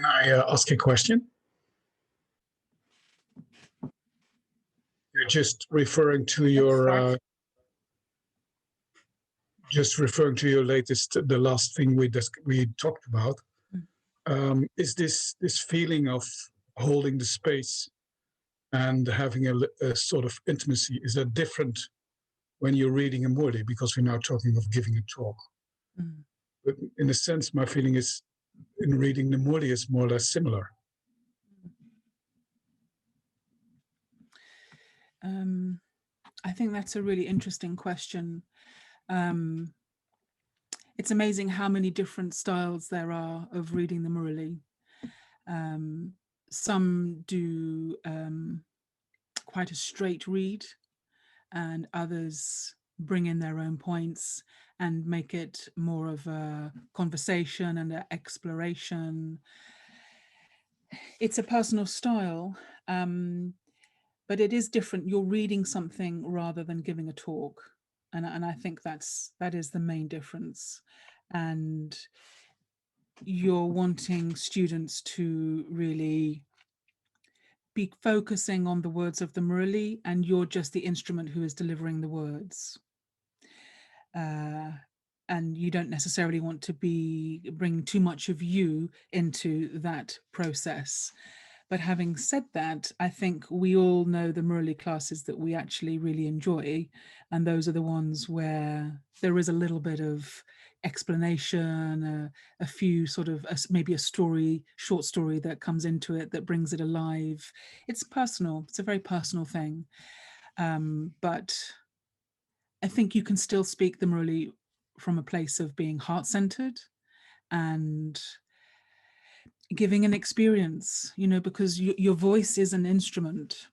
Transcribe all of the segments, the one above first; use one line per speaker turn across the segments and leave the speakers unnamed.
Can I ask a question? You're just referring to your latest, the last thing we talked about. Is this feeling of holding the space and having a sort of intimacy, is that different when you're reading a Murli? Because we're now talking of giving a talk. But in a sense, my feeling is in reading the Murli is more or less similar.
I think that's a really interesting question. It's amazing how many different styles there are of reading the Murli. Some do quite a straight read, and others bring in their own points and make it more of a conversation and an exploration. It's a personal style, but it is different. You're reading something rather than giving a talk. And I think that is the main difference. And you're wanting students to really be focusing on the words of the Murli, and you're just the instrument who is delivering the words. And you don't necessarily want to bring too much of you into that process. But having said that, I think we all know the Murli classes that we actually really enjoy, and those are the ones where there is a little bit of explanation, a few sort of maybe a short story that comes into it that brings it alive. It's personal. It's a very personal thing. But I think you can still speak the Murli from a place of being heart-centered and giving an experience, you know, because your voice is an instrument,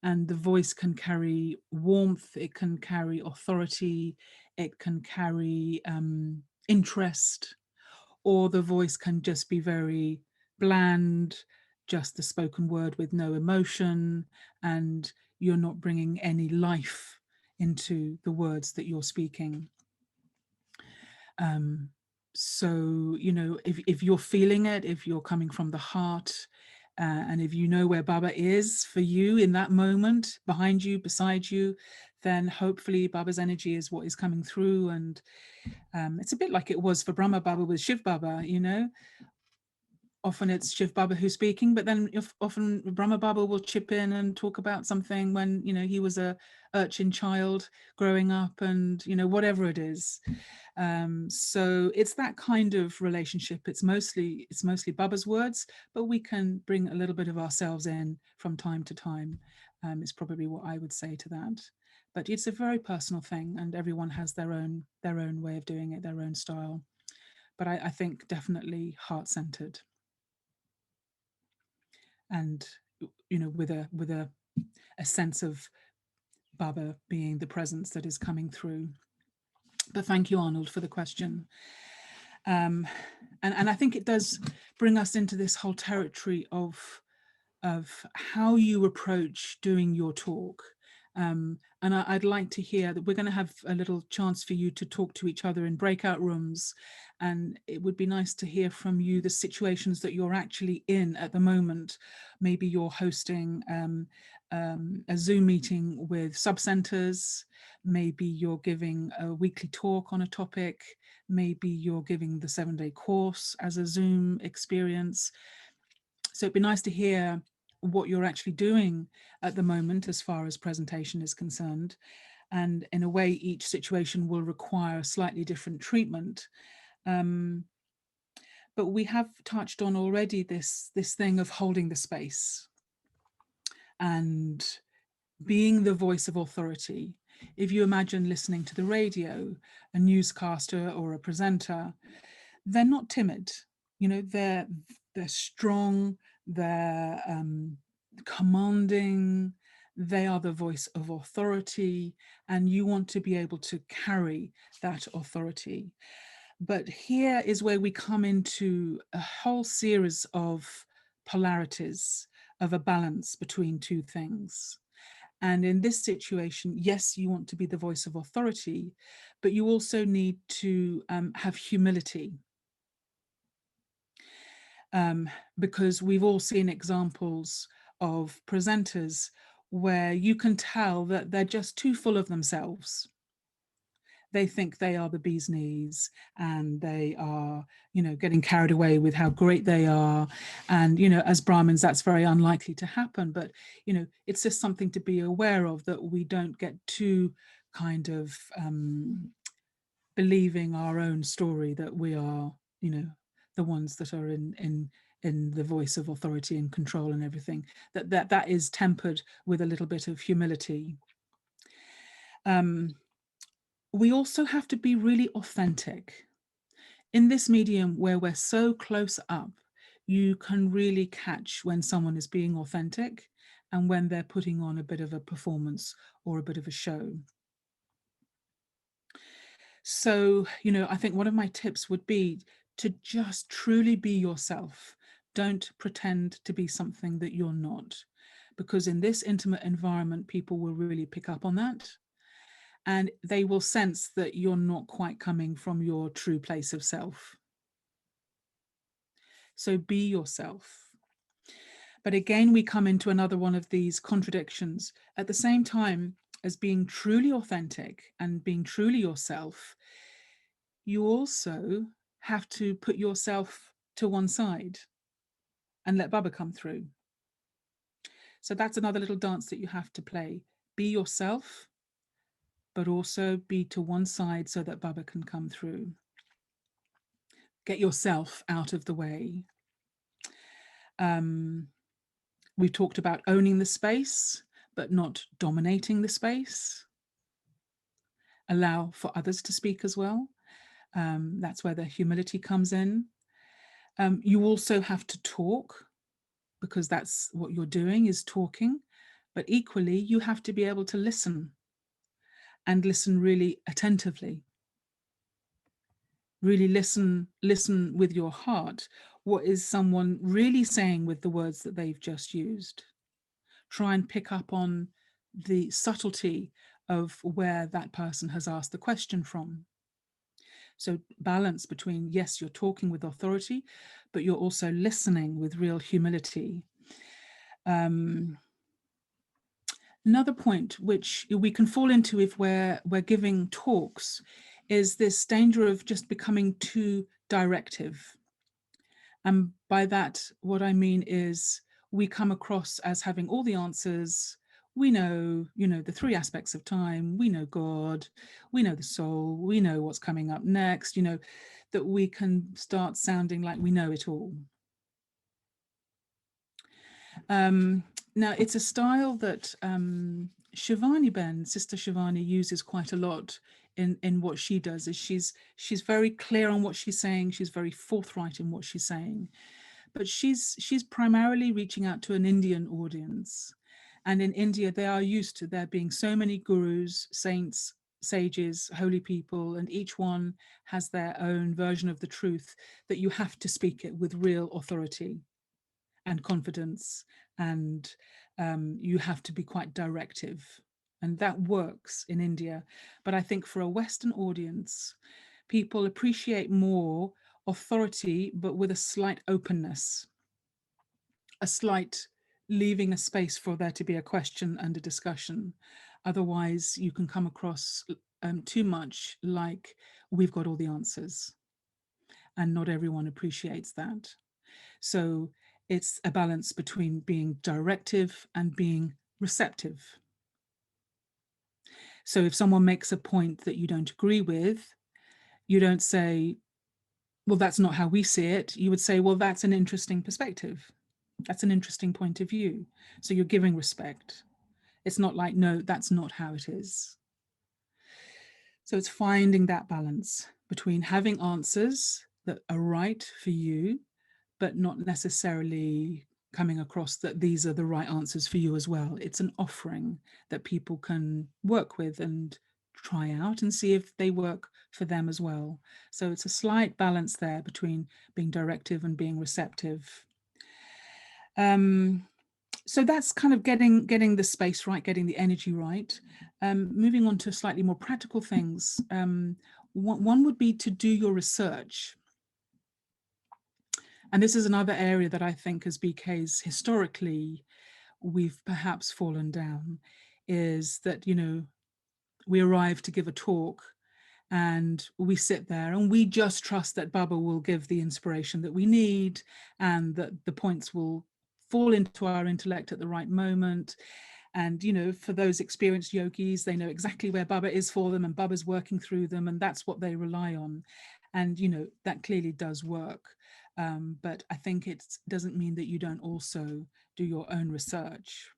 and the voice can carry warmth, it can carry authority, it can carry interest, or the voice can just be very bland, just the spoken word with no emotion, and you're not bringing any life into the words that you're speaking. So, you know, if you're feeling it, if you're coming from the heart, and if you know where Baba is for you in that moment, behind you, beside you, then hopefully Baba's energy is what is coming through. And it's a bit like it was for Brahma Baba with Shiv Baba, you know. Often it's Shiv Baba who's speaking, but then often Brahma Baba will chip in and talk about something when, you know, he was a urchin child growing up, and, you know, whatever it is. So it's that kind of relationship. It's mostly Baba's words, but we can bring a little bit of ourselves in from time to time. Is probably what I would say to that. But it's a very personal thing, and everyone has their own way of doing it, their own style. But I think definitely heart-centered. And, you know, with a sense of Baba being the presence that is coming through. But thank you, Arnold, for the question. And I think it does bring us into this whole territory of how you approach doing your talk. And I'd like to hear that we're going to have a little chance for you to talk to each other in breakout rooms. And it would be nice to hear from you the situations that you're actually in at the moment. Maybe you're hosting a Zoom meeting with sub-centers. Maybe you're giving a weekly talk on a topic. Maybe you're giving the 7-day course as a Zoom experience. So it'd be nice to hear what you're actually doing at the moment as far as presentation is concerned. And in a way, each situation will require a slightly different treatment. But we have touched on already this thing of holding the space and being the voice of authority. If you imagine listening to the radio, a newscaster or a presenter, they're not timid. You know, they're strong, they're commanding, they are the voice of authority, and you want to be able to carry that authority. But here is where we come into a whole series of polarities, of a balance between two things. And in this situation, yes, you want to be the voice of authority, but you also need to have humility. because we've all seen examples of presenters where you can tell that they're just too full of themselves. They think they are the bee's knees, and they are, getting carried away with how great they are. And, as Brahmins, that's very unlikely to happen. But, it's just something to be aware of, that we don't get too kind of believing our own story, that we are, the ones that are in the voice of authority and control and everything. That is tempered with a little bit of humility. We also have to be really authentic. In this medium where we're so close up, you can really catch when someone is being authentic and when they're putting on a bit of a performance or a bit of a show. So, I think one of my tips would be to just truly be yourself. Don't pretend to be something that you're not, because in this intimate environment, people will really pick up on that. And they will sense that you're not quite coming from your true place of self. So be yourself. But again, we come into another one of these contradictions. At the same time as being truly authentic and being truly yourself, you also have to put yourself to one side and let Baba come through. So that's another little dance that you have to play. Be yourself, but also be to one side so that Baba can come through. Get yourself out of the way. We've talked about owning the space, but not dominating the space. Allow for others to speak as well. That's where the humility comes in. You also have to talk, because that's what you're doing, is talking. But equally, you have to be able to listen, and listen really attentively. Really listen with your heart. What is someone really saying with the words that they've just used? Try and pick up on the subtlety of where that person has asked the question from. So balance between, yes, you're talking with authority, but you're also listening with real humility. Another point which we can fall into if we're giving talks is this danger of just becoming too directive. And by that, what I mean is we come across as having all the answers. We know, the three aspects of time. We know God, we know the soul, we know what's coming up next, that we can start sounding like we know it all. Now, it's a style that Shivani Ben, Sister Shivani, uses quite a lot in what she does. Is she's very clear on what she's saying. She's very forthright in what she's saying, but she's primarily reaching out to an Indian audience. And in India, they are used to there being so many gurus, saints, sages, holy people, and each one has their own version of the truth, that you have to speak it with real authority and confidence, and you have to be quite directive, and that works in India. But I think for a Western audience, people appreciate more authority, but with a slight openness, a slight leaving a space for there to be a question and a discussion. Otherwise, you can come across too much like we've got all the answers, and not everyone appreciates that. So it's a balance between being directive and being receptive. So if someone makes a point that you don't agree with, you don't say, well, that's not how we see it. You would say, well, that's an interesting perspective. That's an interesting point of view. So you're giving respect. It's not like, no, that's not how it is. So it's finding that balance between having answers that are right for you, but not necessarily coming across that these are the right answers for you as well. It's an offering that people can work with and try out and see if they work for them as well. So it's a slight balance there between being directive and being receptive. So that's kind of getting the space right, getting the energy right. Moving on to slightly more practical things. One would be to do your research. And this is another area that I think as BKs historically we've perhaps fallen down, is that, you know, we arrive to give a talk and we sit there and we just trust that Baba will give the inspiration that we need and that the points will fall into our intellect at the right moment. And, you know, for those experienced yogis, they know exactly where Baba is for them and Baba's working through them, and that's what they rely on. And, you know, that clearly does work. But I think it doesn't mean that you don't also do your own research.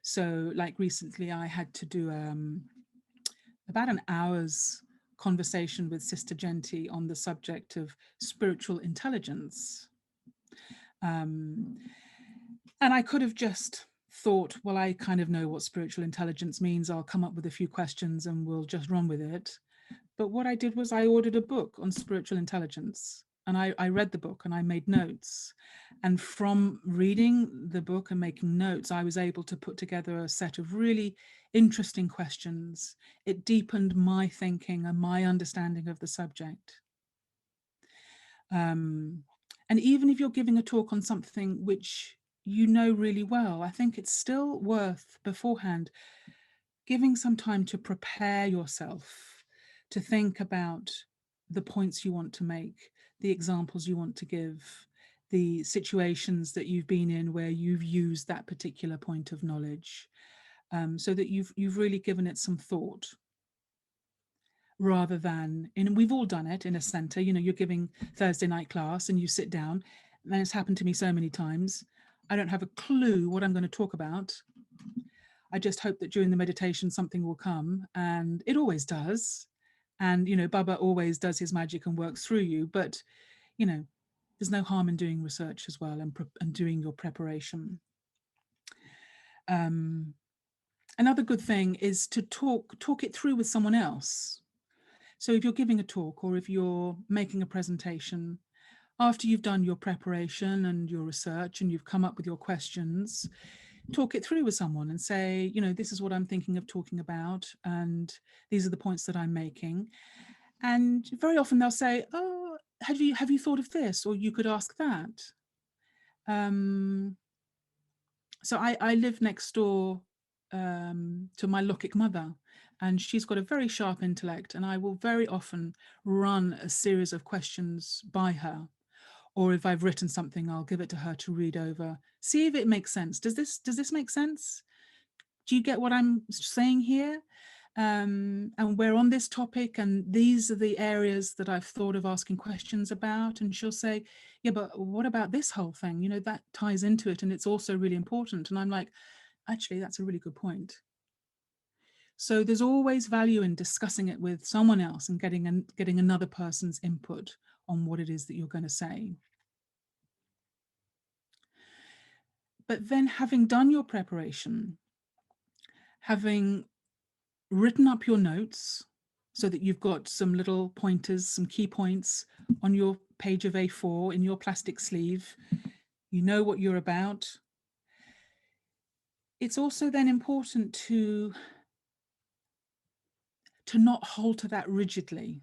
So like recently I had to do about an hour's conversation with Sister Genti on the subject of spiritual intelligence. And I could have just thought, well, I kind of know what spiritual intelligence means. I'll come up with a few questions and we'll just run with it. But what I did was I ordered a book on spiritual intelligence, and I read the book and I made notes. And from reading the book and making notes, I was able to put together a set of really interesting questions. It deepened my thinking and my understanding of the subject. And even if you're giving a talk on something which you know really well, I think it's still worth beforehand giving some time to prepare yourself, to think about the points you want to make, the examples you want to give, the situations that you've been in where you've used that particular point of knowledge, so that you've really given it some thought, rather than, and we've all done it in a center, you know, you're giving Thursday night class and you sit down, and it's happened to me so many times. I don't have a clue what I'm going to talk about. I just hope that during the meditation something will come, and it always does. And, you know, Baba always does his magic and works through you. But, you know, there's no harm in doing research as well, and doing your preparation. Another good thing is to talk it through with someone else. So if you're giving a talk or if you're making a presentation, after you've done your preparation and your research and you've come up with your questions, talk it through with someone and say, you know, this is what I'm thinking of talking about, and these are the points that I'm making. And very often they'll say, oh, have you thought of this? Or you could ask that. So I live next door to my Lokik mother, and she's got a very sharp intellect, and I will very often run a series of questions by her. Or if I've written something, I'll give it to her to read over, see if it makes sense. Does this make sense? Do you get what I'm saying here? And we're on this topic, and these are the areas that I've thought of asking questions about. And she'll say, yeah, but what about this whole thing? You know, that ties into it, and it's also really important. And I'm like, actually, that's a really good point. So there's always value in discussing it with someone else and getting another person's input on what it is that you're going to say. But then, having done your preparation, having written up your notes so that you've got some little pointers, some key points on your page of A4 in your plastic sleeve, you know what you're about. It's also then important to not hold to that rigidly.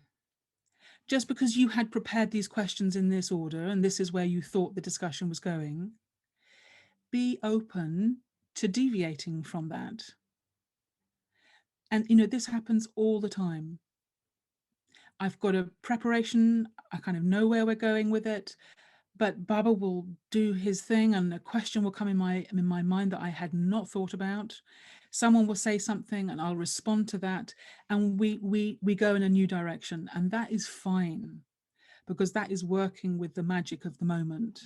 Just because you had prepared these questions in this order and this is where you thought the discussion was going, be open to deviating from that. And, you know, this happens all the time. I've got a preparation, I kind of know where we're going with it, but Baba will do his thing and a question will come in my mind that I had not thought about. Someone will say something and I'll respond to that, and we go in a new direction, and that is fine, because that is working with the magic of the moment.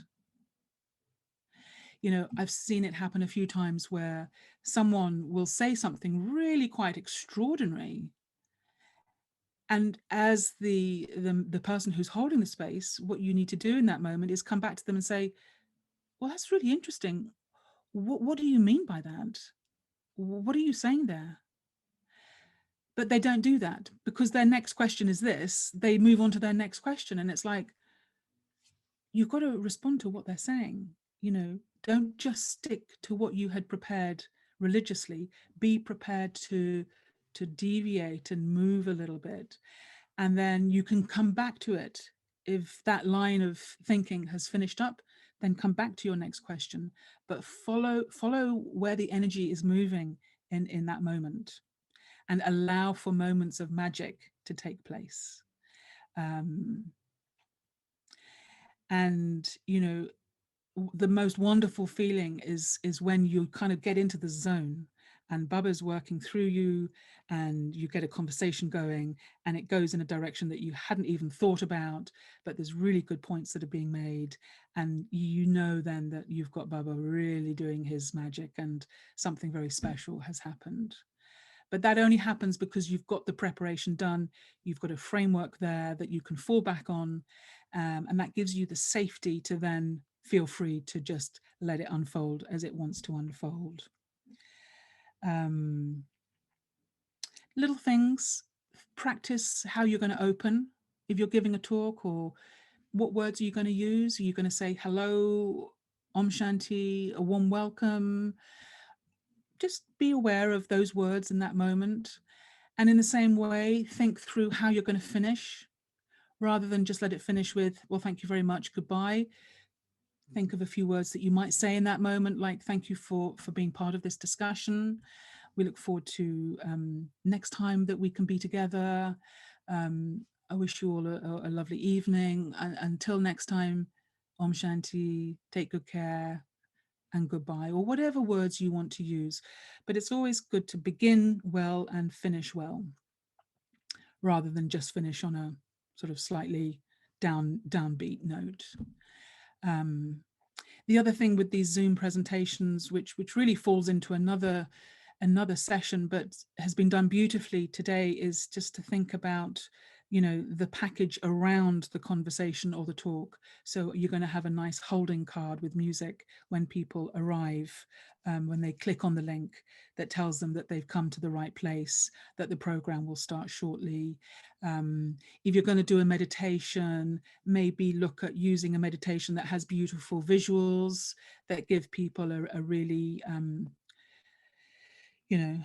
You know, I've seen it happen a few times where someone will say something really quite extraordinary, and as the person who's holding the space, what you need to do in that moment is come back to them and say, well, that's really interesting. What do you mean by that? What are you saying there? But they don't do that, because their next question is this. They move on to their next question, and it's like, you've got to respond to what they're saying. You know, don't just stick to what you had prepared religiously. Be prepared to deviate and move a little bit, and then you can come back to it if that line of thinking has finished up, then come back to your next question, but follow where the energy is moving in that moment, and allow for moments of magic to take place. And you know, the most wonderful feeling is when you kind of get into the zone and Baba's working through you, and you get a conversation going, and it goes in a direction that you hadn't even thought about, but there's really good points that are being made, and you know then that you've got Baba really doing his magic and something very special has happened. But that only happens because you've got the preparation done, you've got a framework there that you can fall back on, and that gives you the safety to then feel free to just let it unfold as it wants to unfold. Little things, practice how you're going to open. If you're giving a talk, or what words are you going to use? Are you going to say hello, Om Shanti, a warm welcome? Just be aware of those words in that moment. And in the same way, think through how you're going to finish, rather than just let it finish with, well, thank you very much, goodbye. Think of a few words that you might say in that moment, like, thank you for being part of this discussion. We look forward to next time that we can be together. I wish you all a lovely evening. Until next time, Om Shanti, take good care, and goodbye, or whatever words you want to use. But it's always good to begin well and finish well, rather than just finish on a sort of slightly downbeat note. The other thing with these Zoom presentations, which really falls into another session, but has been done beautifully today, is just to think about, you know, the package around the conversation or the talk. So you're going to have a nice holding card with music when people arrive, when they click on the link that tells them that they've come to the right place, that the program will start shortly. If you're going to do a meditation, maybe look at using a meditation that has beautiful visuals that give people a really, you know,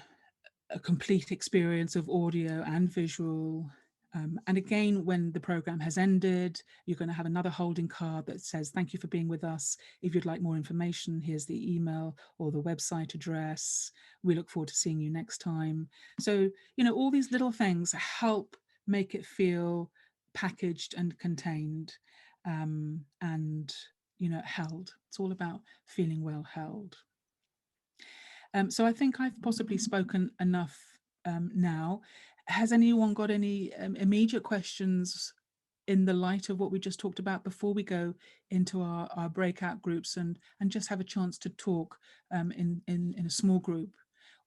a complete experience of audio and visual. And again, when the program has ended, you're going to have another holding card that says, thank you for being with us. If you'd like more information, here's the email or the website address. We look forward to seeing you next time. So, you know, all these little things help make it feel packaged and contained, and, you know, held. It's all about feeling well held. So I think I've possibly spoken enough now. Has anyone got any immediate questions in the light of what we just talked about before we go into our breakout groups and just have a chance to talk in a small group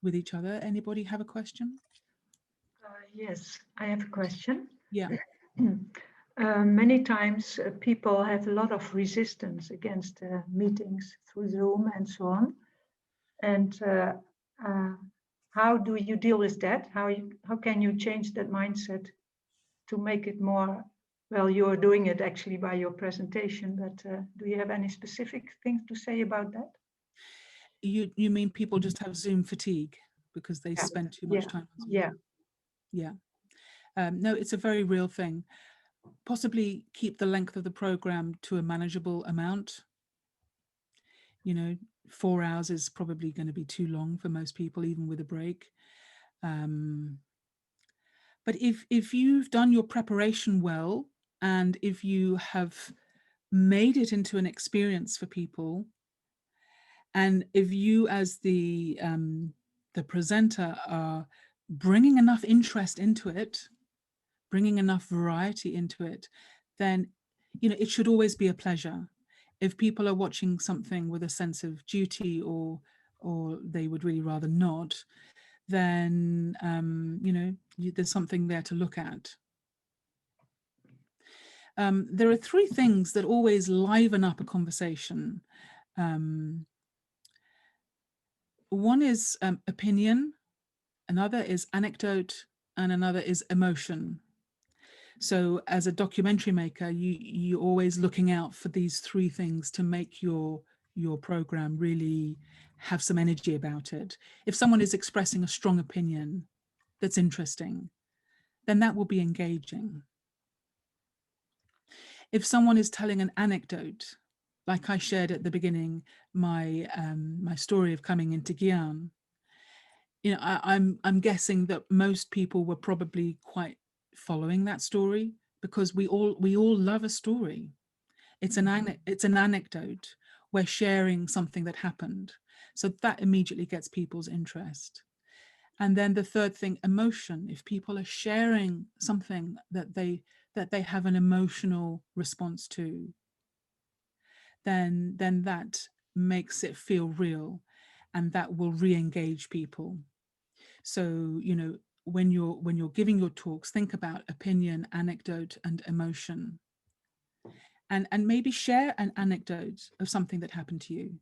with each other? Anybody have a question?
Yes, I have a question.
Yeah.
Many times people have a lot of resistance against meetings through Zoom and so on. And how do you deal with that? How can you change that mindset to make it more, well, you're doing it actually by your presentation, but do you have any specific things to say about that?
You mean people just have Zoom fatigue because they spend too much time on Zoom? Yeah. No, it's a very real thing. Possibly keep the length of the program to a manageable amount. You know, 4 hours is probably going to be too long for most people, even with a break. But if you've done your preparation well, and if you have made it into an experience for people, and if you as the presenter are bringing enough interest into it, bringing enough variety into it, then, you know, it should always be a pleasure. If people are watching something with a sense of duty, or they would really rather not, then, you know, there's something there to look at. There are three things that always liven up a conversation. One is opinion, another is anecdote, and another is emotion. So as a documentary maker, you're always looking out for these three things to make your program really have some energy about it. If someone is expressing a strong opinion that's interesting, then that will be engaging. If someone is telling an anecdote, like I shared at the beginning, my my story of coming into Gyan, you know, I'm guessing that most people were probably quite following that story, because we all love a story. It's an anecdote. We're sharing something that happened, so that immediately gets people's interest. And then the third thing, emotion. If people are sharing something that they have an emotional response to, then that makes it feel real, and that will re-engage people. So, you know, when you're giving your talks, think about opinion, anecdote, and emotion. And maybe share an anecdote of something that happened to you.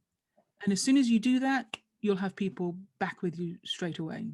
And as soon as you do that, you'll have people back with you straight away.